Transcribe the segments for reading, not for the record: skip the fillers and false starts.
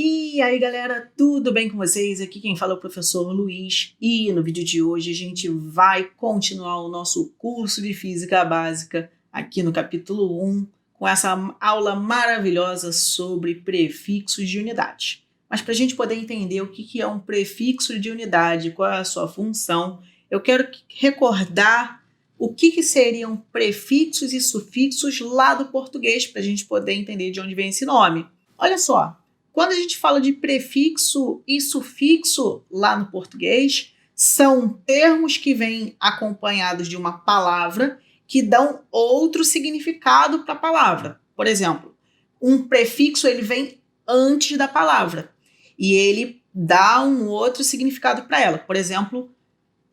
E aí galera, tudo bem com vocês? Aqui quem fala é o professor Luiz e no vídeo de hoje a gente vai continuar o nosso curso de Física Básica aqui no capítulo 1 com essa aula maravilhosa sobre prefixos de unidade. Mas para a gente poder entender o que é um prefixo de unidade, qual é a sua função, eu quero recordar o que seriam prefixos e sufixos lá do português para a gente poder entender de onde vem esse nome. Olha só. Quando a gente fala de prefixo e sufixo lá no português, são termos que vêm acompanhados de uma palavra que dão outro significado para a palavra. Por exemplo, um prefixo ele vem antes da palavra e ele dá um outro significado para ela. Por exemplo,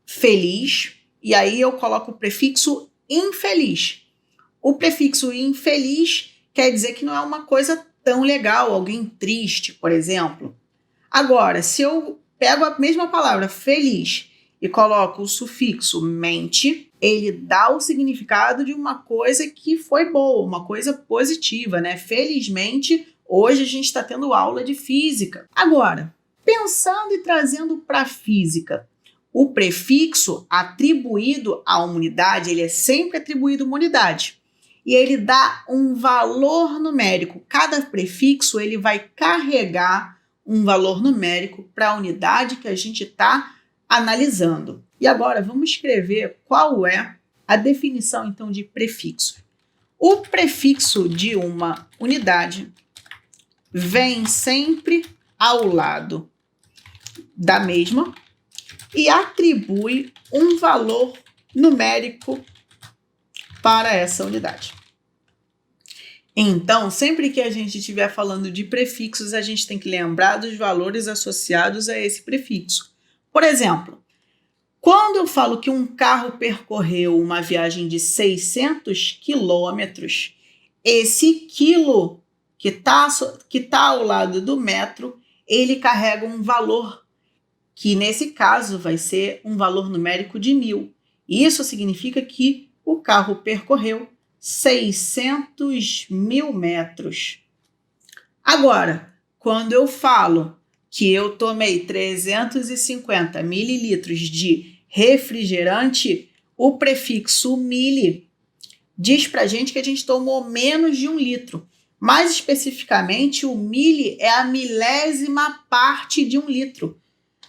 feliz, e aí eu coloco o prefixo infeliz. O prefixo infeliz quer dizer que não é uma coisa tão legal, alguém triste, por exemplo. Agora, se eu pego a mesma palavra feliz e coloco o sufixo mente, ele dá o significado de uma coisa que foi boa, uma coisa positiva, né? Felizmente, hoje a gente está tendo aula de física. Agora, pensando e trazendo para a física, o prefixo atribuído a uma unidade, ele é sempre atribuído a uma unidade. E ele dá um valor numérico. Cada prefixo ele vai carregar um valor numérico para a unidade que a gente está analisando. E agora vamos escrever qual é a definição então de prefixo. O prefixo de uma unidade vem sempre ao lado da mesma e atribui um valor numérico para essa unidade. Então, sempre que a gente estiver falando de prefixos, a gente tem que lembrar dos valores associados a esse prefixo. Por exemplo, quando eu falo que um carro percorreu uma viagem de 600 quilômetros, esse quilo que tá ao lado do metro, ele carrega um valor, que nesse caso vai ser um valor numérico de 1000. Isso significa que o carro percorreu 600.000 metros. Agora, quando eu falo que eu tomei 350 mililitros de refrigerante, o prefixo mili diz pra gente que a gente tomou menos de 1 litro. Mais especificamente, o mili é a milésima parte de 1 litro.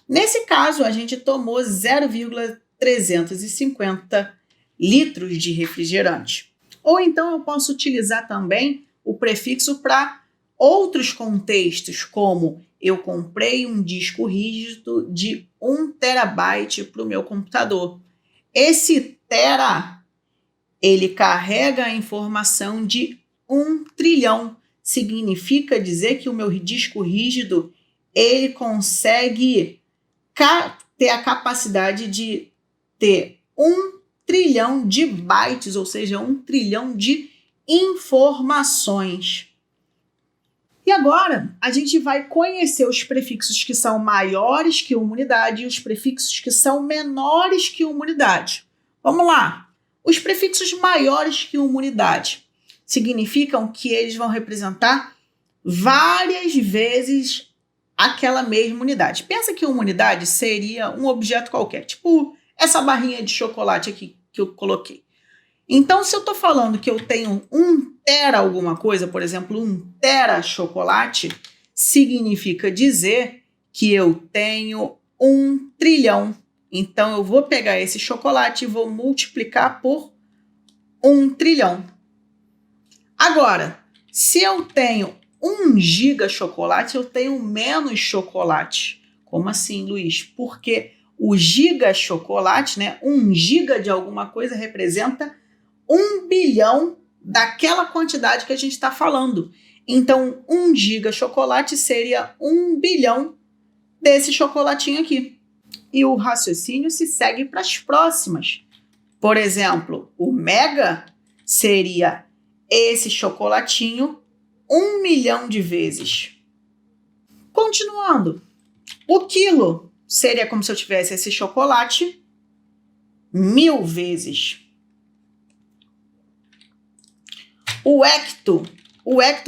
Nesse caso, a gente tomou 0,350 litros de refrigerante. Ou então eu posso utilizar também o prefixo para outros contextos, como eu comprei um disco rígido de 1 terabyte para o meu computador. Esse tera, ele carrega a informação de 1 trilhão. Significa dizer que o meu disco rígido, ele consegue ter a capacidade de ter 1 trilhão de bytes, ou seja, 1 trilhão de informações. E agora, a gente vai conhecer os prefixos que são maiores que uma unidade e os prefixos que são menores que uma unidade. Vamos lá. Os prefixos maiores que uma unidade significam que eles vão representar várias vezes aquela mesma unidade. Pensa que uma unidade seria um objeto qualquer, tipo essa barrinha de chocolate aqui que eu coloquei. Então, se eu estou falando que eu tenho 1 tera alguma coisa, por exemplo, 1 tera chocolate, significa dizer que eu tenho 1 trilhão. Então, eu vou pegar esse chocolate e vou multiplicar por 1 trilhão. Agora, se eu tenho 1 giga chocolate, eu tenho menos chocolate. Como assim, Luiz? Porque o giga chocolate, né? 1 giga de alguma coisa representa 1 bilhão daquela quantidade que a gente está falando. Então, 1 giga chocolate seria 1 bilhão desse chocolatinho aqui. E o raciocínio se segue para as próximas. Por exemplo, o mega seria esse chocolatinho 1 milhão de vezes. Continuando, o quilo seria como se eu tivesse esse chocolate 1000 vezes. O hecto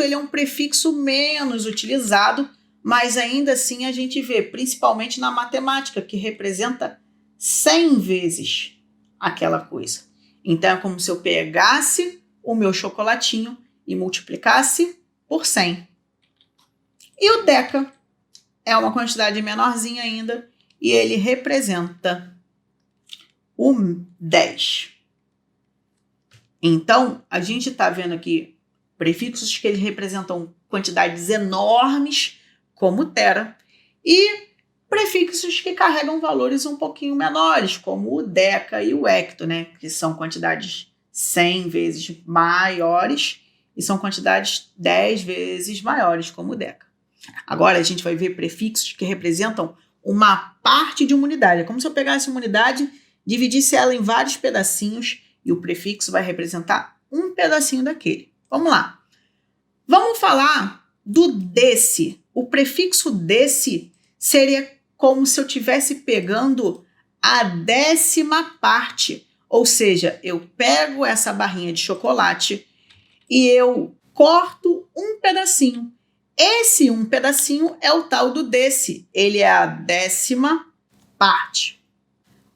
ele é um prefixo menos utilizado, mas ainda assim a gente vê, principalmente na matemática, que representa 100 vezes aquela coisa. Então é como se eu pegasse o meu chocolatinho e multiplicasse por 100. E o deca é uma quantidade menorzinha ainda e ele representa o 10. Então, a gente está vendo aqui prefixos que eles representam quantidades enormes, como o tera, e prefixos que carregam valores um pouquinho menores, como o deca e o hecto, né? Que são quantidades 100 vezes maiores e são quantidades 10 vezes maiores, como o deca. Agora a gente vai ver prefixos que representam uma parte de uma unidade. É como se eu pegasse uma unidade, dividisse ela em vários pedacinhos e o prefixo vai representar um pedacinho daquele. Vamos lá. Vamos falar do desse. O prefixo desse seria como se eu estivesse pegando a 10ª parte. Ou seja, eu pego essa barrinha de chocolate e eu corto um pedacinho. Esse um pedacinho é o tal do desse. Ele é a 10ª parte.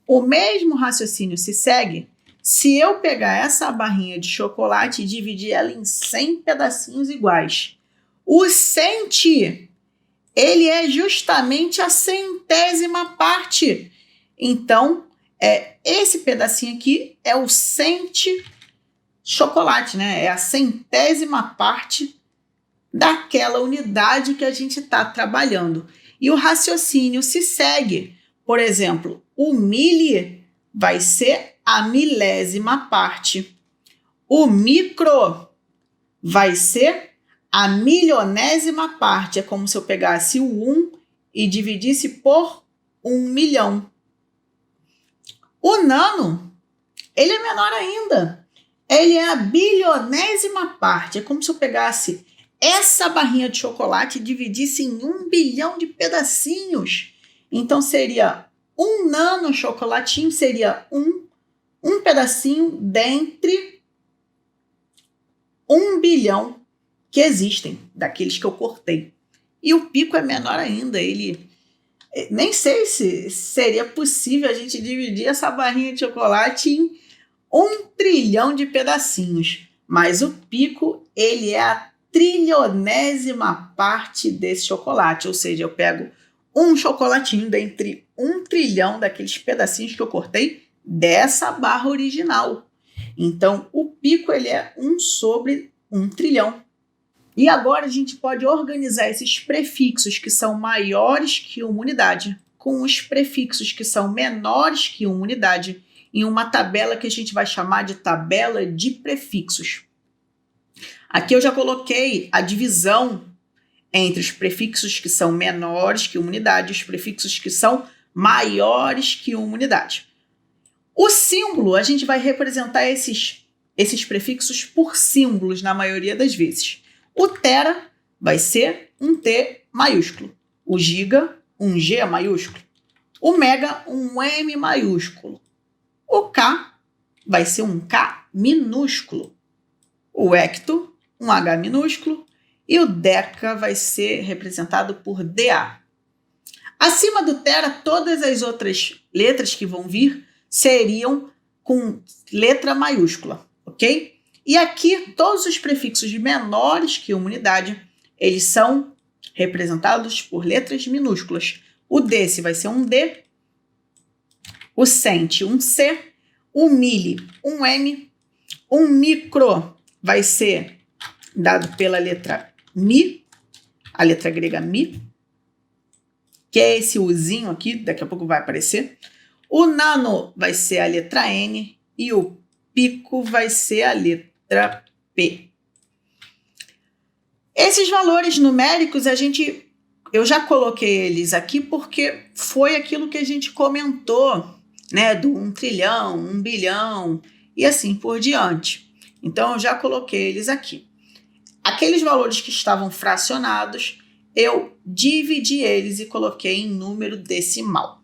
O mesmo raciocínio se segue se eu pegar essa barrinha de chocolate e dividir ela em 100 pedacinhos iguais. O centi, ele é justamente a 100ª parte. Então, esse pedacinho aqui é o centi chocolate, né? É a 100ª parte daquela unidade que a gente está trabalhando. E o raciocínio se segue. Por exemplo, o mili vai ser a 1000ª parte. O micro vai ser a 1.000.000ª parte. É como se eu pegasse o 1 e dividisse por 1.000.000. O nano, ele é menor ainda. Ele é a 1.000.000ª parte. É como se eu pegasse essa barrinha de chocolate e dividisse em 1 bilhão de pedacinhos. Então seria um nano chocolatinho, seria um pedacinho dentre 1 bilhão que existem, daqueles que eu cortei. E o pico é menor ainda, ele... Nem sei se seria possível a gente dividir essa barrinha de chocolate em 1 trilhão de pedacinhos. Mas o pico, ele é a 1.000.000ª parte desse chocolate. Ou seja, eu pego um chocolatinho dentre 1 trilhão daqueles pedacinhos que eu cortei dessa barra original. Então, o pico, ele é 1 sobre 1 trilhão. E agora a gente pode organizar esses prefixos que são maiores que uma unidade com os prefixos que são menores que uma unidade em uma tabela que a gente vai chamar de tabela de prefixos. Aqui eu já coloquei a divisão entre os prefixos que são menores que uma unidade e os prefixos que são maiores que uma unidade. O símbolo, a gente vai representar esses prefixos por símbolos na maioria das vezes. O tera vai ser um T maiúsculo. O giga, um G maiúsculo. O mega, um M maiúsculo. O K vai ser um K minúsculo. O hecto, um H minúsculo. E o deca vai ser representado por DA. Acima do tera, todas as outras letras que vão vir seriam com letra maiúscula, ok? E aqui, todos os prefixos menores que uma unidade, eles são representados por letras minúsculas. O desse vai ser um D, o centi um C, o mili um M, um micro vai ser dado pela letra Mi, a letra grega Mi, que é esse Uzinho aqui, daqui a pouco vai aparecer. O nano vai ser a letra N e o pico vai ser a letra P. Esses valores numéricos eu já coloquei eles aqui porque foi aquilo que a gente comentou, né, do 1 trilhão, 1 bilhão e assim por diante. Então eu já coloquei eles aqui. Aqueles valores que estavam fracionados, eu dividi eles e coloquei em número decimal.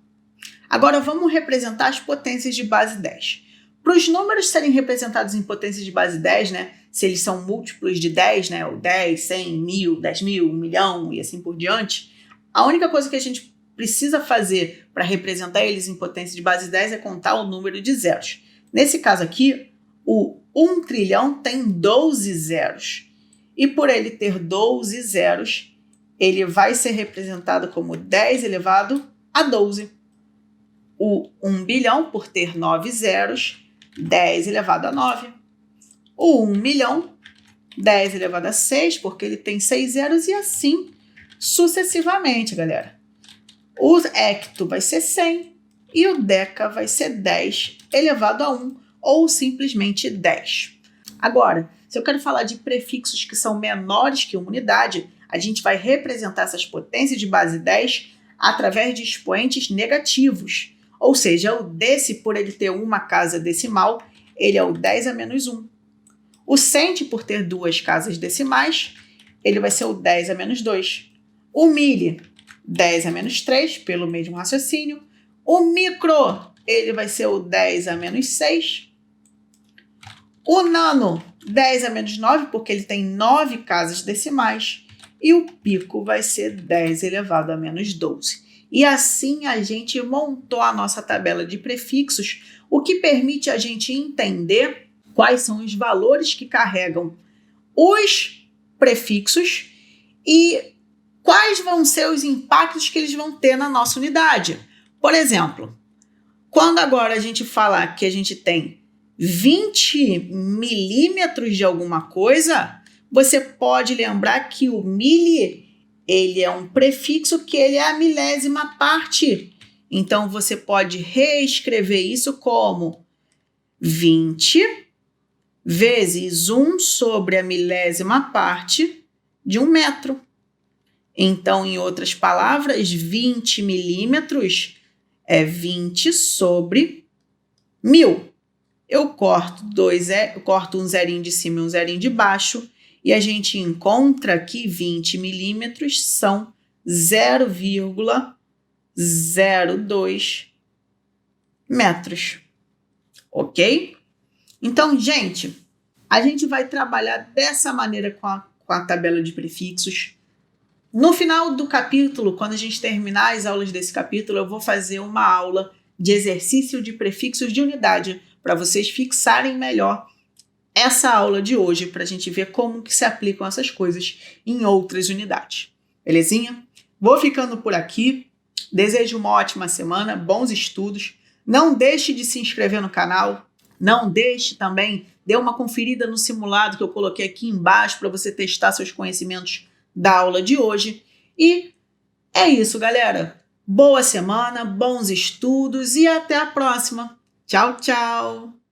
Agora vamos representar as potências de base 10. Para os números serem representados em potências de base 10, né, se eles são múltiplos de 10, né, o 10, 100, 1000, 10.000, 1 milhão e assim por diante, A única coisa que a gente precisa fazer para representar eles em potência de base 10 é contar o número de zeros. Nesse caso aqui, o 1 trilhão tem 12 zeros. E por ele ter 12 zeros, ele vai ser representado como 10 elevado a 12. O 1 bilhão, por ter 9 zeros, 10 elevado a 9. O 1 milhão, 10 elevado a 6, porque ele tem 6 zeros, e assim sucessivamente, galera. O hecto vai ser 100 e o deca vai ser 10 elevado a 1, ou simplesmente 10. Agora, se eu quero falar de prefixos que são menores que uma unidade, a gente vai representar essas potências de base 10 através de expoentes negativos. Ou seja, o desse, por ele ter uma casa decimal, ele é o 10 a menos 1. O cente, por ter duas casas decimais, ele vai ser o 10 a menos 2. O mili, 10 a menos 3, pelo mesmo raciocínio. O micro, ele vai ser o 10 a menos 6. O nano, 10 a menos 9, porque ele tem 9 casas decimais. E o pico vai ser 10 elevado a menos 12. E assim a gente montou a nossa tabela de prefixos, o que permite a gente entender quais são os valores que carregam os prefixos e quais vão ser os impactos que eles vão ter na nossa unidade. Por exemplo, quando agora a gente falar que a gente tem 20 milímetros de alguma coisa, você pode lembrar que o mili, ele é um prefixo que ele é a milésima parte. Então, você pode reescrever isso como 20 vezes 1 sobre a milésima parte de 1 metro. Então, em outras palavras, 20 milímetros é 20 sobre 1000. Eu corto um zerinho de cima e um zerinho de baixo, e a gente encontra que 20 milímetros são 0,02 metros. Ok? Então, gente, a gente vai trabalhar dessa maneira com a tabela de prefixos. No final do capítulo, quando a gente terminar as aulas desse capítulo, eu vou fazer uma aula de exercício de prefixos de unidade para vocês fixarem melhor essa aula de hoje, para a gente ver como que se aplicam essas coisas em outras unidades. Belezinha? Vou ficando por aqui. Desejo uma ótima semana, bons estudos. Não deixe de se inscrever no canal. Não deixe também, dê uma conferida no simulado que eu coloquei aqui embaixo para você testar seus conhecimentos da aula de hoje. E é isso, galera. Boa semana, bons estudos e até a próxima. Tchau, tchau!